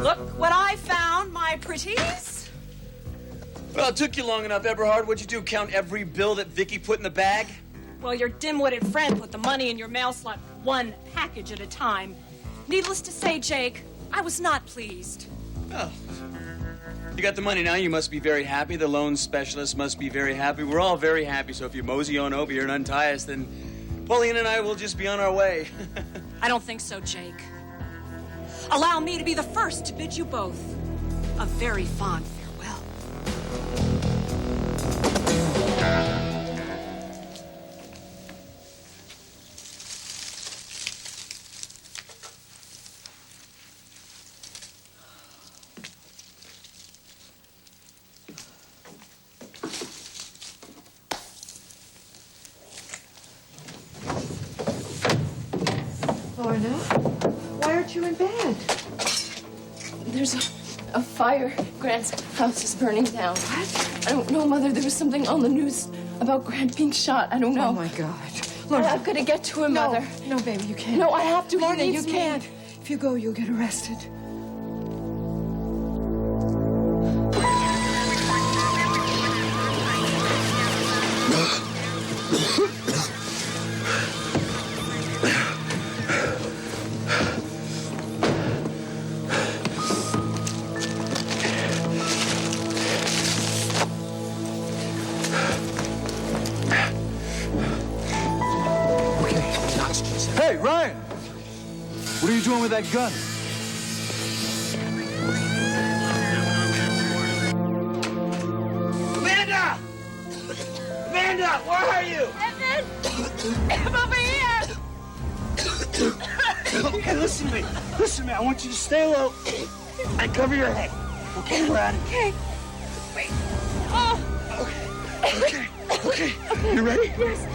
Look what I found, my pretties. Well, it took you long enough, Eberhard. What'd you do, count every bill that Vicky put in the bag? Well, your dim-witted friend put the money in your mail slot one package at a time. Needless to say, Jake, I was not pleased. Well, you got the money now. You must be very happy. The loan specialist must be very happy. We're all very happy. So if you mosey on over here and untie us, then Pauline and I will just be on our way. I don't think so, Jake. Allow me to be the first to bid you both a very fond farewell. Lorna, why aren't you in bed? There's a fire. Grant's house is burning down. What? I don't know, Mother. There was something on the news about Grant being shot. I don't know. Oh, my God. Lorna. I've got to get to him, Mother. No, baby, you can't. No, I have to. Lorna, He you needs me. can't. If you go, you'll get arrested. Hey, Ryan! What are you doing with that gun? Amanda! Amanda, where are you? Evan! I'm over here! Okay, listen to me. Listen to me. I want you to stay low and cover your head. Okay, we're out of here. Okay. Wait. Oh! Okay. You ready? Yes.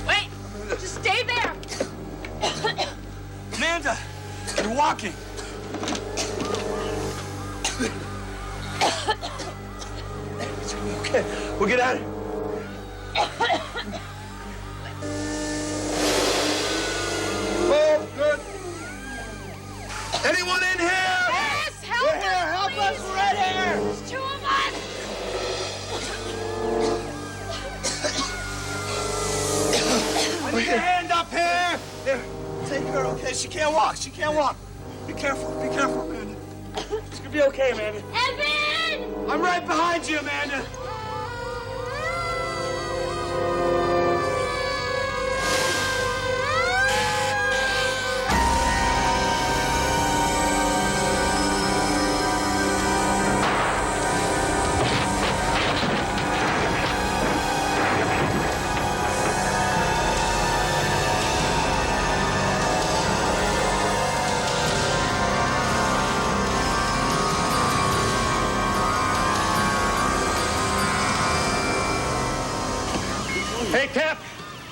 Wait! Just stay there! Amanda, you're walking. Okay, we'll get out of here. Oh, good. Anyone in here? Yes! Help We're us, here. Help please. us. We're right here. There's two of us! Put your hand up here. Here, take her, okay? She can't walk. She can't walk. Be careful, Amanda. It's gonna be okay, Amanda. Evan! I'm right behind you, Amanda. Hey, Cap!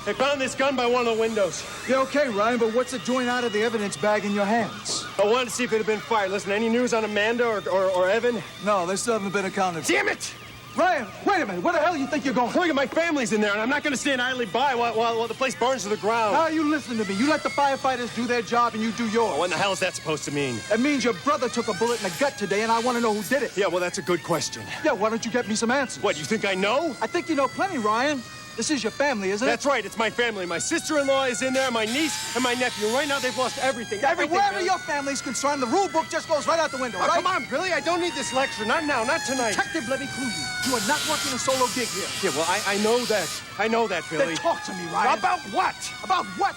They found this gun by one of the windows. Yeah, okay, Ryan, but what's it doing out of the evidence bag in your hands? I wanted to see if it had been fired. Listen, any news on Amanda or Evan? No, they still haven't been accounted for. Damn it! Ryan, wait a minute. Where the hell do you think you're going? Look, my family's in there, and I'm not going to stand idly by while the place burns to the ground. Now, you listen to me. You let the firefighters do their job, and you do yours. What in the hell is that supposed to mean? It means your brother took a bullet in the gut today, and I want to know who did it. Yeah, well, that's a good question. Yeah, why don't you get me some answers? What, you think I know? I think you know plenty, Ryan. This is your family, isn't it? That's right. It's my family. My sister-in-law is in there, my niece and my nephew. Right now, they've lost everything. Yeah, Everything. but wherever Billy. your family's concerned, the rule book just goes right out the window, Oh, right? come on, Billy. I don't need this lecture. Not now. Not tonight. Detective, let me clue you. You are not working a solo gig here. Yeah, well, I know that. I know that, Billy. Then talk to me, Ryan. About what? About what?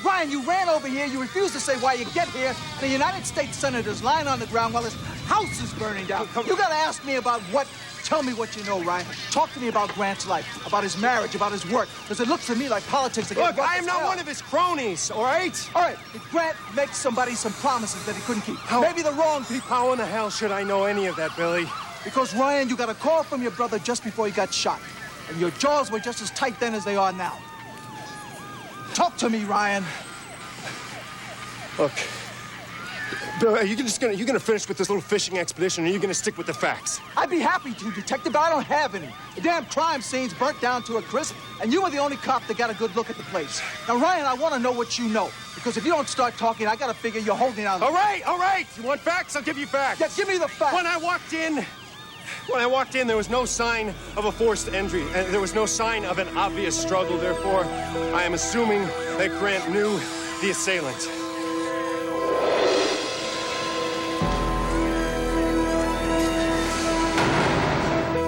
Ryan, you ran over here, you refused to say why you get here, and the United States Senator's lying on the ground while his house is burning down. You gotta ask me about what? Tell me what you know, Ryan. Talk to me about Grant's life, about his marriage, about his work, because it looks to me like politics are getting Look, rough I am as not hell. one of his cronies, all right? All right, did Grant make somebody some promises that he couldn't keep? Maybe the wrong people. How in the hell should I know any of that, Billy? Because, Ryan, you got a call from your brother just before he got shot, and your jaws were just as tight then as they are now. Talk to me, Ryan. Look, Bill, are you gonna finish with this little fishing expedition, or are you gonna stick with the facts? I'd be happy to, Detective, but I don't have any. The damn crime scene's burnt down to a crisp, and you were the only cop that got a good look at the place. Now, Ryan, I want to know what you know, because if you don't start talking, I got to figure you're holding out. All right. You want facts? I'll give you facts. Yeah, give me the facts. When I walked in, there was no sign of a forced entry, and there was no sign of an obvious struggle. Therefore, I am assuming that Grant knew the assailant.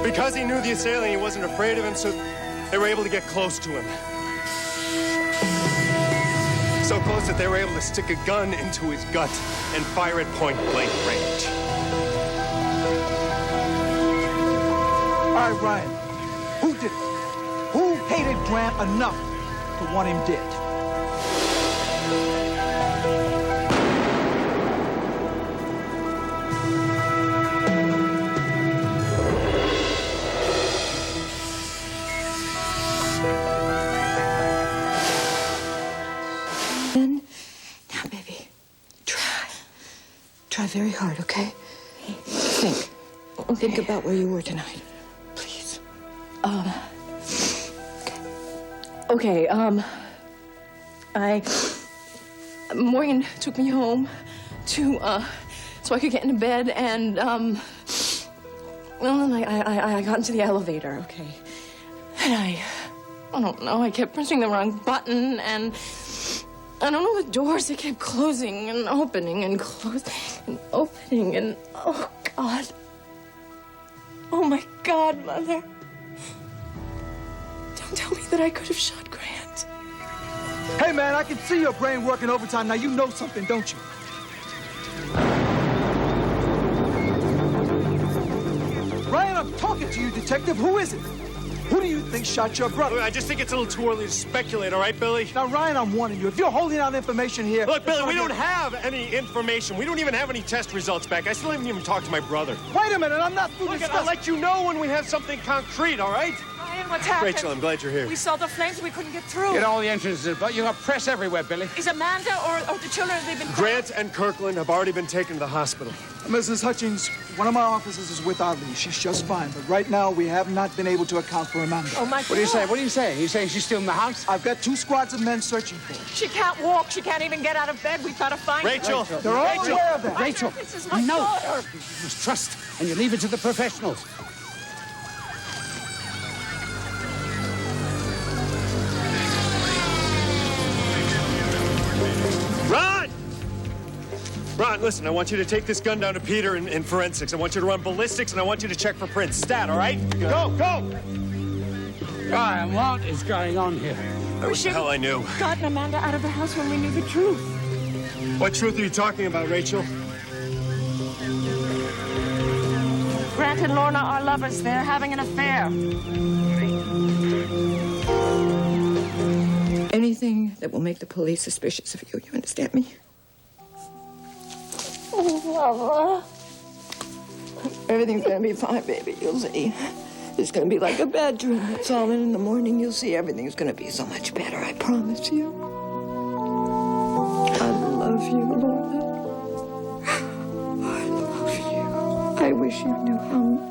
Because he knew the assailant, he wasn't afraid of him, so they were able to get close to him. So close that they were able to stick a gun into his gut and fire at point-blank range. All right, Ryan, who did it? Who hated Grant enough to want him dead? Now, baby, try very hard, okay? Think. Think about where you were tonight, please. Okay, Morgan took me home to, so I could get into bed, and, well, then I got into the elevator, okay? And I don't know, I kept pressing the wrong button, and I don't know, the doors, they kept closing and opening and closing and opening, and, oh, God. Oh, my God, Mother. Don't tell me that I could have shot Grant. Hey, man, I can see your brain working overtime. Now, you know something, don't you? Ryan, I'm talking to you, Detective. Who is it? Who do you think shot your brother? I just think it's a little too early to speculate, all right, Billy? Now, Ryan, I'm warning you. If you're holding out information here... Look, Billy, it's we gonna don't have any information. We don't even have any test results back. I still haven't even talked to my brother. Wait a minute, I'm not through Look, discussing... I'll let you know when we have something concrete, all right? Ryan, what's happened? Rachel, I'm glad you're here. We saw the flames. We couldn't get through. Get all the entrances, but you got press everywhere, Billy. Is Amanda or the children, have they been... Grant and Kirkland have already been taken to the hospital. Mrs. Hutchings, one of my officers is with Ali. She's just fine, but right now we have not been able to account for Amanda. Oh, my God. What do you say? What are you saying? You saying she's still in the house? I've got 2 squads of men searching for her. She can't walk. She can't even get out of bed. We've got to find Rachel! her. They're all aware of that. Rachel, This is my no. daughter. You must trust, and you leave it to the professionals. Ron! Ron, listen, I want you to take this gun down to Peter in forensics. I want you to run ballistics, and I want you to check for prints. Stat, all right? Go! Ryan, what is going on here? What the hell I knew. Gotten Amanda out of the house when we knew the truth. What truth are you talking about, Rachel? Grant and Lorna are lovers. They're having an affair. Anything that will make the police suspicious of you, you understand me? Oh, Mama. Everything's gonna be fine, baby, you'll see. It's gonna be like a bad dream, that's all, and in the morning you'll see everything's gonna be so much better, I promise you. I love you, Lorna. I love you. I wish you knew how much.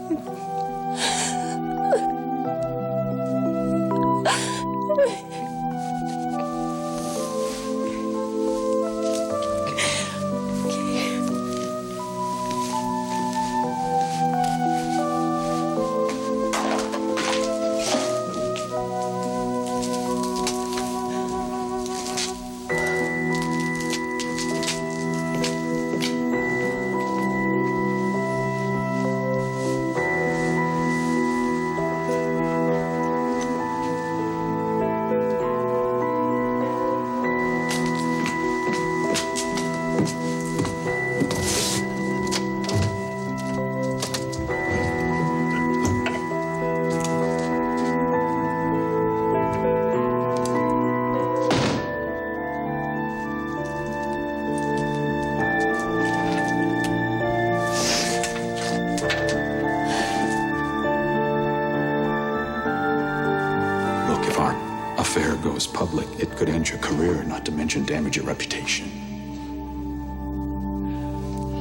If our affair goes public, it could end your career, not to mention damage your reputation.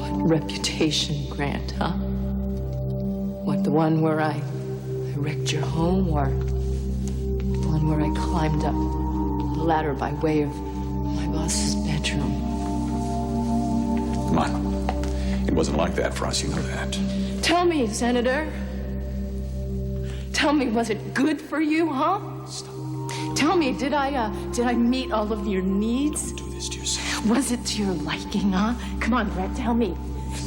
What reputation, Grant, huh? What, the one where I wrecked your home, or the one where I climbed up the ladder by way of my boss's bedroom? Come on. It wasn't like that for us, you know that. Tell me, Senator. Tell me, was it good for you, huh? Stop. Tell me, did I meet all of your needs? Don't do this to yourself. Was it to your liking, huh? Come on, Brett, tell me.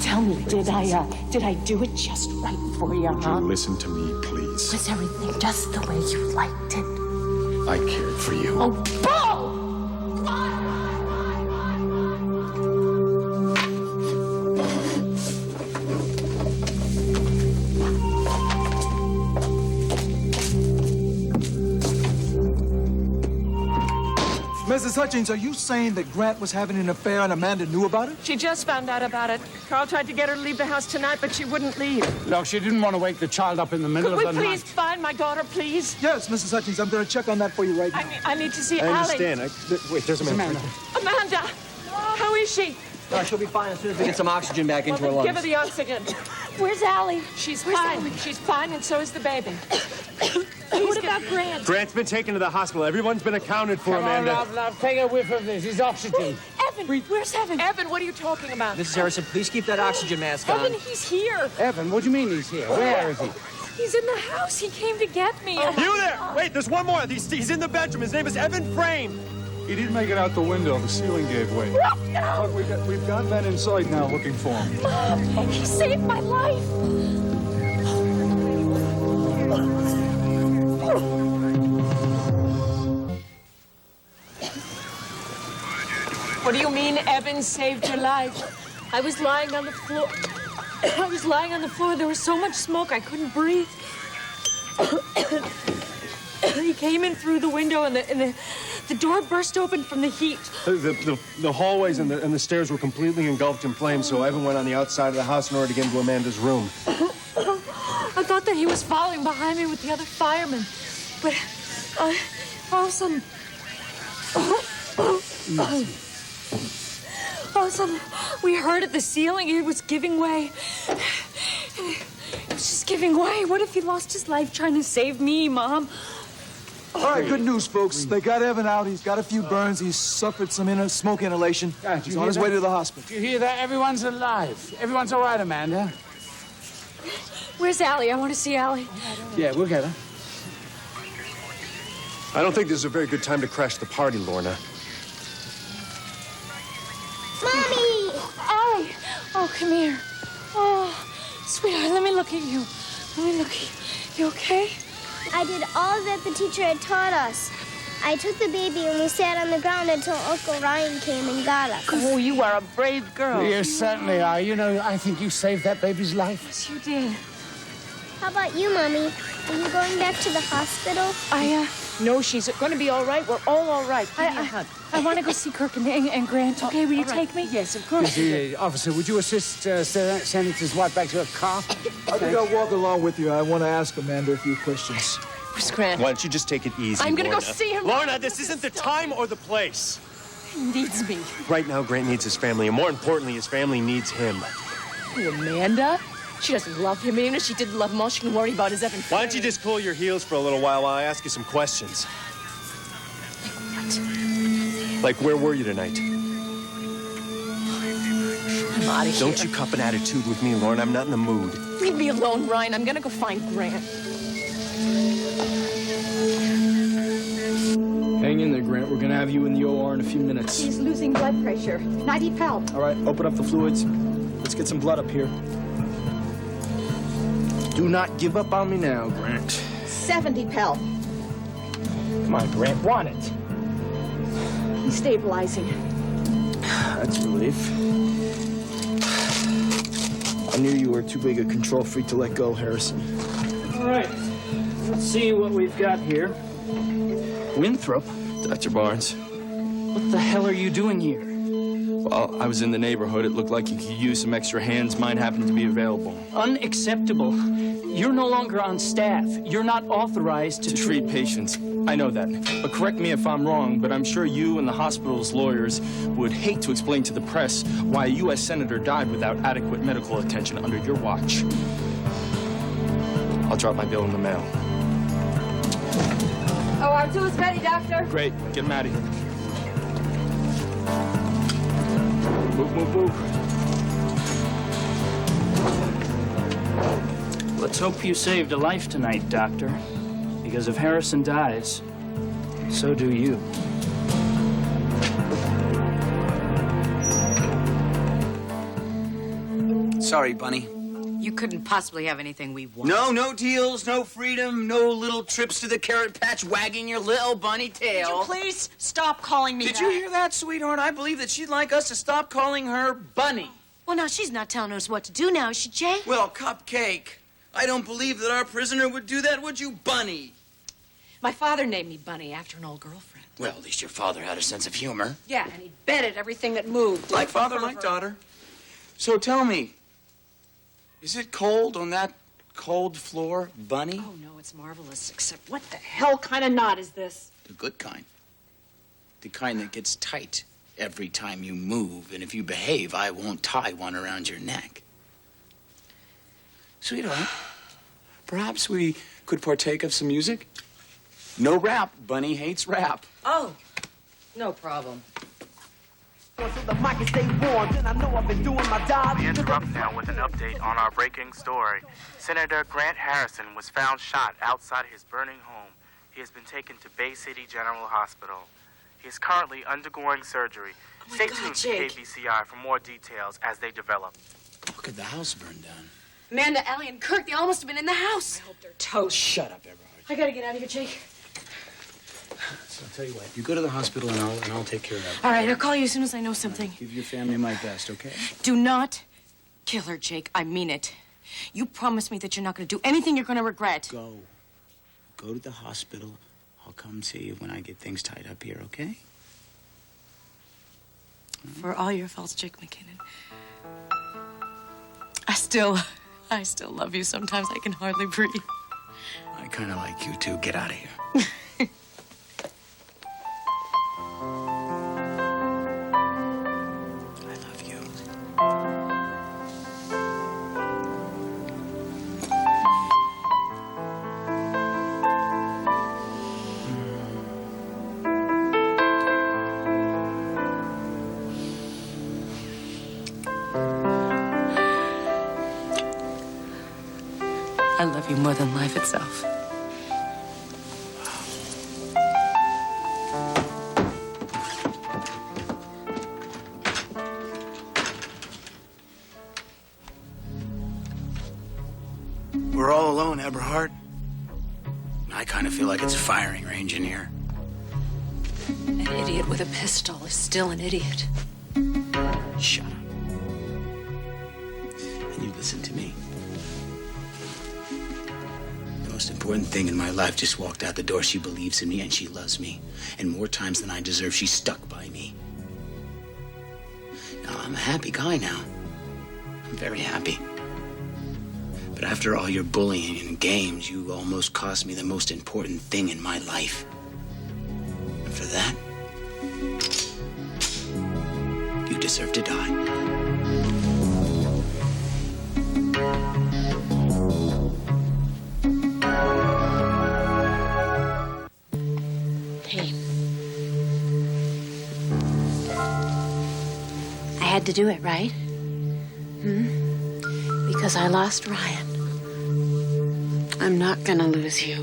Tell me, did I do it just right for you, Would huh? you listen to me, please? Was everything just the way you liked it? I cared for you. Oh, Bo! Mrs. Hutchins, are you saying that Grant was having an affair and Amanda knew about it? She just found out about it. Carl tried to get her to leave the house tonight, but she wouldn't leave. Look, she didn't want to wake the child up in the middle Could of the we please night. find my daughter, please? Yes, Mrs. Hutchins, I'm going to check on that for you right now. I need to see I Allie. understand. Wait, there's a man. Amanda. Amanda! How is she? She'll be fine as soon as we get some oxygen back into her Well, then lungs. give her the oxygen. Where's Allie? She's fine. She's fine, and so is the baby. What about Grant? Grant's been taken to the hospital. Everyone's been accounted for, Come on, Amanda. love, take a whiff of this. He's oxygen. Evan, where's Evan? Evan, what are you talking about? Mrs. Harrison, please keep that oxygen mask on. Evan, he's here. Evan, what do you mean he's here? Where is he? He's in the house. He came to get me. You there! Wait, there's one more. He's in the bedroom. His name is Evan Frame. He didn't make it out the window. The ceiling gave way. No! Look, we've got men inside now looking for him. Mom, he saved my life. What do you mean Evan saved your life? I was lying on the floor. I was lying on the floor. There was so much smoke I couldn't breathe. He came in through the window, and the door burst open from the heat. The hallways and the stairs were completely engulfed in flames, so Evan went on the outside of the house in order to get into Amanda's room. I thought that he was following behind me with the other firemen, but all of a sudden, we heard at the ceiling it was giving way. It was just giving way. What if he lost his life trying to save me, Mom? All right, good news, folks. They got Evan out. He's got a few burns. He's suffered some smoke inhalation. He's on his way to the hospital. Do you hear that? Everyone's alive. Everyone's all right, Amanda. Where's Allie? I want to see Allie. Yeah, we'll get her. I don't think this is a very good time to crash the party, Lorna. Mommy! Allie! Oh, come here. Oh, sweetheart, let me look at you. Let me look at you. You okay? I did all that the teacher had taught us. I took the baby and we sat on the ground until Uncle Ryan came and got us. Oh, you are a brave girl. You certainly are. You know, I think you saved that baby's life. Yes, you did. How about you, Mommy? Are you going back to the hospital? No, she's going to be all right. We're all right. Give me a hug. I want to go see Kirk and Grant. Okay, will you take me? Yes, of course. Officer, would you assist Senator's wife back to her car? I think I'll walk along with you. I want to ask Amanda a few questions. Where's Grant? Why don't you just take it easy, I'm going to go Lorna? see him. Lorna, this isn't the time or the place. He needs me. Right now, Grant needs his family, and more importantly, his family needs him. Oh, Amanda? She doesn't love him. Even if she did love him, all she can worry about is Evan. Why don't you just cool your heels for a little while I ask you some questions? Like, where were you tonight? I'm out of here. Don't you cop an attitude with me, Lauren. I'm not in the mood. Leave me alone, Ryan. I'm gonna go find Grant. Hang in there, Grant. We're gonna have you in the OR in a few minutes. He's losing blood pressure. 90 Pell. All right, open up the fluids. Let's get some blood up here. Do not give up on me now, Grant. 70 Pell. Come on, Grant. Want it. He's stabilizing. That's a relief. I knew you were too big a control freak to let go, Harrison. All right. Let's see what we've got here. Winthrop? Dr. Barnes. What the hell are you doing here? Well, I was in the neighborhood. It looked like you could use some extra hands. Mine happened to be available. Unacceptable. You're no longer on staff. You're not authorized to treat patients. I know that. But correct me if I'm wrong, but I'm sure you and the hospital's lawyers would hate to explain to the press why a U.S. senator died without adequate medical attention under your watch. I'll drop my bill in the mail. Oh, our tool's ready, Doctor. Great. Get him out of here. Move, move, move. Let's hope you saved a life tonight, Doctor. Because if Harrison dies, so do you. Sorry, Bunny. You couldn't possibly have anything we want. No deals, no freedom, no little trips to the carrot patch wagging your little bunny tail. Would you please stop calling me Did that? you hear that, sweetheart? I believe that she'd like us to stop calling her Bunny. Well, now, she's not telling us what to do now, is she, Jay? Well, Cupcake, I don't believe that our prisoner would do that, would you, Bunny? My father named me Bunny after an old girlfriend. Well, at least your father had a sense of humor. Yeah, and he betted everything that moved. Like father, like daughter. So tell me, is it cold on that cold floor, Bunny? Oh, no, it's marvelous, except what the hell kind of knot is this? The good kind. The kind that gets tight every time you move, and if you behave, I won't tie one around your neck. Sweetheart, perhaps we could partake of some music? No rap. Bunny hates rap. Oh, no problem. We interrupt now with an update on our breaking story. Senator Grant Harrison was found shot outside his burning home. He has been taken to Bay City General Hospital. He is currently undergoing surgery. Stay tuned to KBCI for more details as they develop. How could the house burn down? Amanda, Allie, and Kirk, they all must have been in the house. I hope they're toast. Shut up, Everard. I gotta get out of here, Jake. So I'll tell you what, you go to the hospital and I'll take care of that. All right, I'll call you as soon as I know something. Give your family my best, okay? Do not kill her, Jake. I mean it. You promised me that you're not gonna do anything you're gonna regret. Go to the hospital. I'll come see you when I get things tied up here, okay? For all your faults, Jake McKinnon. I still love you. Sometimes I can hardly breathe. I kind of like you, too. Get out of here. I love you. I love you more than life itself. We're all alone, Eberhard. I kind of feel like it's a firing range in here. An idiot with a pistol is still an idiot. Shut up. And you listen to me. The most important thing in my life just walked out the door. She believes in me and she loves me. And more times than I deserve, she's stuck by me. Now, I'm a happy guy now. I'm very happy. But after all your bullying and games, you almost cost me the most important thing in my life. After that, you deserve to die. Hey. I had to do it, right? Because I lost Ryan. I'm not gonna lose you.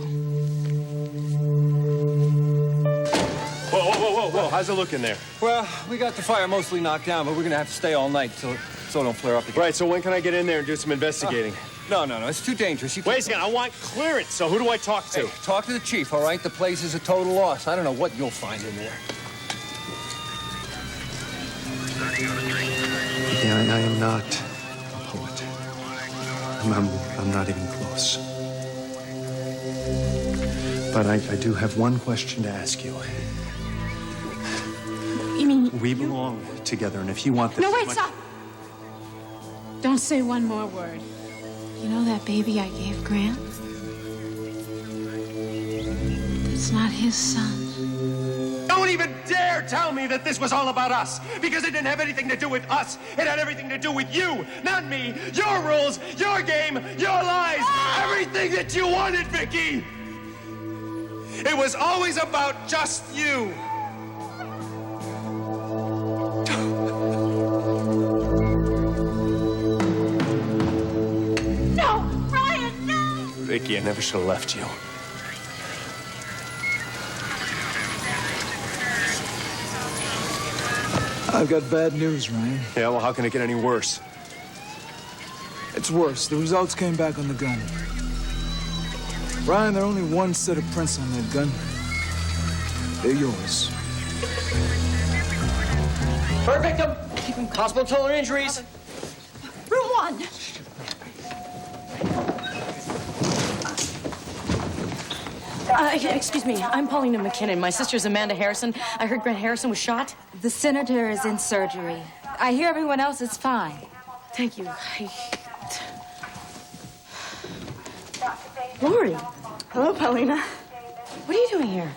Whoa. How's it looking there? Well, we got the fire mostly knocked down, but we're gonna have to stay all night so it don't flare up again. Right, so when can I get in there and do some investigating? No, it's too dangerous. Wait a second, I want clearance, so who do I talk to? Hey, talk to the chief, all right? The place is a total loss. I don't know what you'll find in there. Yeah, I am not a poet. I'm not even close. But I do have one question to ask you. You mean We belong together, and if you want this... No, wait, much- stop! Don't say one more word. You know that baby I gave Grant? It's not his son. Don't even dare tell me that this was all about us, because it didn't have anything to do with us. It had everything to do with you, not me. Your rules, your game, your lies, everything that you wanted, Vicky. It was always about just you. No! Ryan, no! Vicky, I never should have left you. I've got bad news, Ryan. Yeah, well, how can it get any worse? It's worse. The results came back on the gun. Ryan, there are only one set of prints on that gun. They're yours. Third victim. Possible total injuries. Room 1. Excuse me, I'm Paulina McKinnon. My sister's Amanda Harrison. I heard Grant Harrison was shot. The senator is in surgery. I hear everyone else is fine. Thank you. Lori. Hello, Paulina. What are you doing here?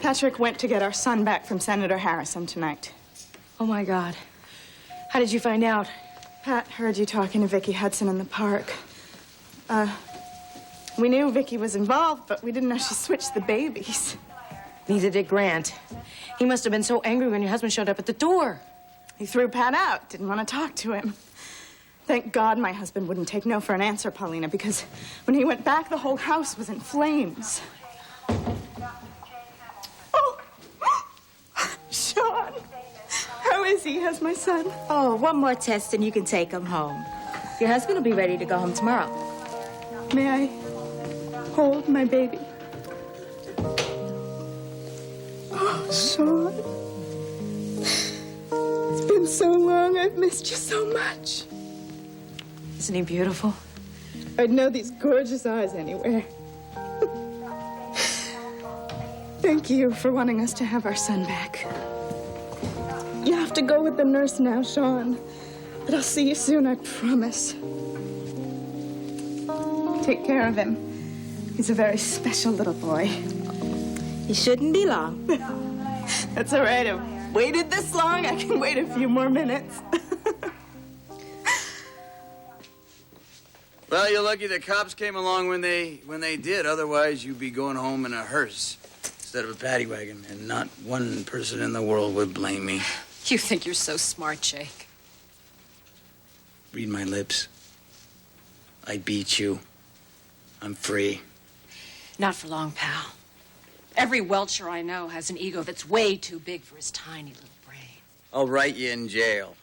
Patrick went to get our son back from Senator Harrison tonight. Oh, my God. How did you find out? Pat heard you talking to Vicky Hudson in the park. We knew Vicky was involved, but we didn't know she switched the babies. Neither did Grant. He must have been so angry when your husband showed up at the door. He threw Pat out, didn't want to talk to him. Thank God my husband wouldn't take no for an answer, Paulina, because when he went back, the whole house was in flames. Oh! Sean! How is he? How's my son? Oh, one more test and you can take him home. Your husband will be ready to go home tomorrow. May I hold my baby? Oh, Sean. It's been so long. I've missed you so much. Isn't he beautiful? I'd know these gorgeous eyes anywhere. Thank you for wanting us to have our son back. You have to go with the nurse now, Sean. But I'll see you soon, I promise. Take care of him. He's a very special little boy. He shouldn't be long. That's all right. I've waited this long. I can wait a few more minutes. Well, you're lucky the cops came along when they did. Otherwise, you'd be going home in a hearse instead of a paddy wagon, and not one person in the world would blame me. You think you're so smart, Jake. Read my lips. I beat you. I'm free. Not for long, pal. Every Welcher I know has an ego that's way too big for his tiny little brain. I'll write you in jail.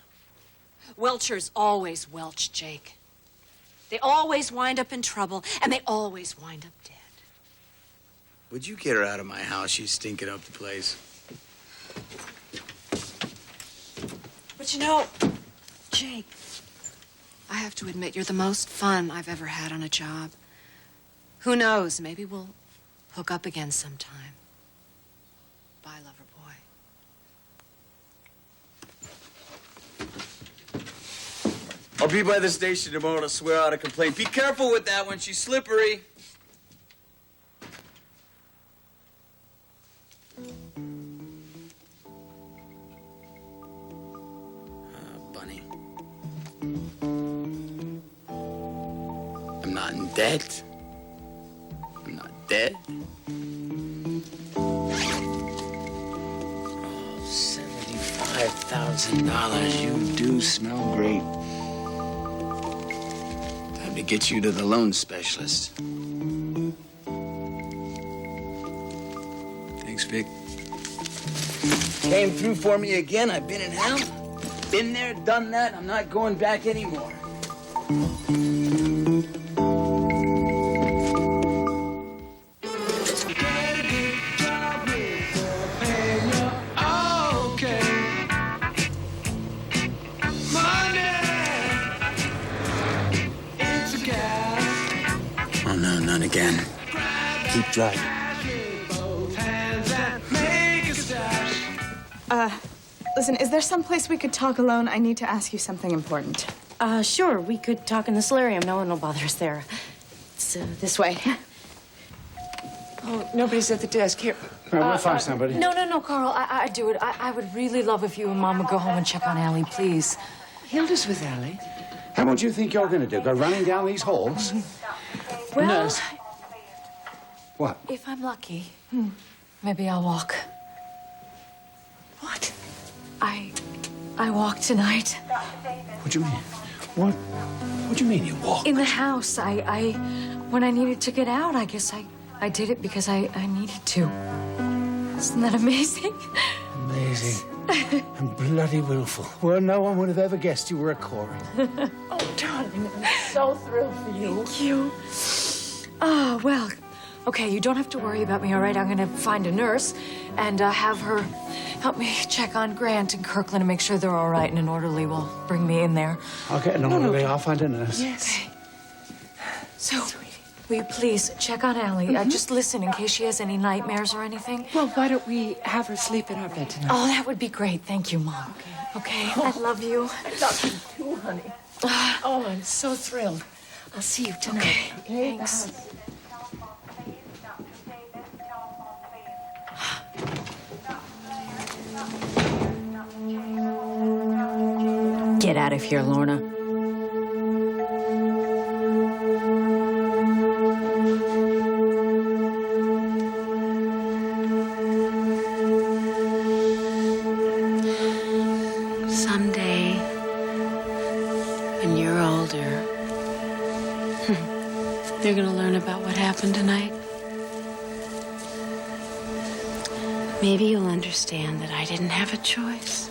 Welchers always welch, Jake. They always wind up in trouble, and they always wind up dead. Would you get her out of my house? She's stinking up the place. But you know, Jake, I have to admit, you're the most fun I've ever had on a job. Who knows, maybe we'll hook up again sometime. Bye, lover boy. I'll be by the station tomorrow to swear out a complaint. Be careful with that one. She's slippery. Bunny. I'm not in debt. I'm not dead. Oh, $75,000. You do smell great. Time to get you to the loan specialist. Thanks, Vic. Came through for me again. I've been in hell. Been there, done that. I'm not going back anymore. Oh, no, not again. Keep driving. Listen, is there some place we could talk alone? I need to ask you something important. Sure. We could talk in the solarium. No one will bother us there. It's this way. Oh, nobody's at the desk. Here. We'll find somebody. No, Carl. I'd do it. I would really love if you and Mom would go home and check on Allie, please. Hilda's with Allie. And what do you think you're going to do? Go running down these halls? Well, Nurse. What? If I'm lucky, maybe I'll walk. What? I walked tonight. What do you mean? What do you mean you walked? In the house. When I needed to get out, I guess I did it because I needed to. Isn't that amazing? Amazing. And bloody willful. Well, no one would have ever guessed you were a Corey. Oh, darling, I'm so thrilled for you. Thank you. Oh, well, okay, you don't have to worry about me, all right? I'm going to find a nurse and have her help me check on Grant and Kirkland and make sure they're all right, and an orderly will bring me in there. I'll get an orderly. I'll find a nurse. Yes. Okay. So, will you please check on Allie? Just listen in case she has any nightmares or anything. Well, why don't we have her sleep in our bed tonight? Oh, that would be great. Thank you, Mom. Okay, I love you. I love you too, honey. Oh, I'm so thrilled. I'll see you tonight. Okay, thanks. Get out of here, Lorna. Someday, when you're older, you're gonna learn about what happened tonight. Maybe you'll understand that I didn't have a choice.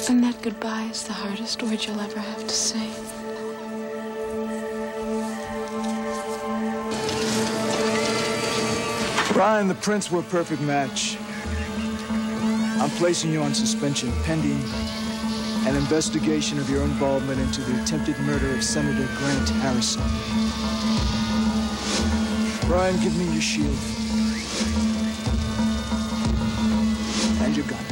And that goodbye is the hardest word you'll ever have to say. Ryan, the Prince were a perfect match. I'm placing you on suspension pending an investigation of your involvement into the attempted murder of Senator Grant Harrison. Ryan, give me your shield. And your gun.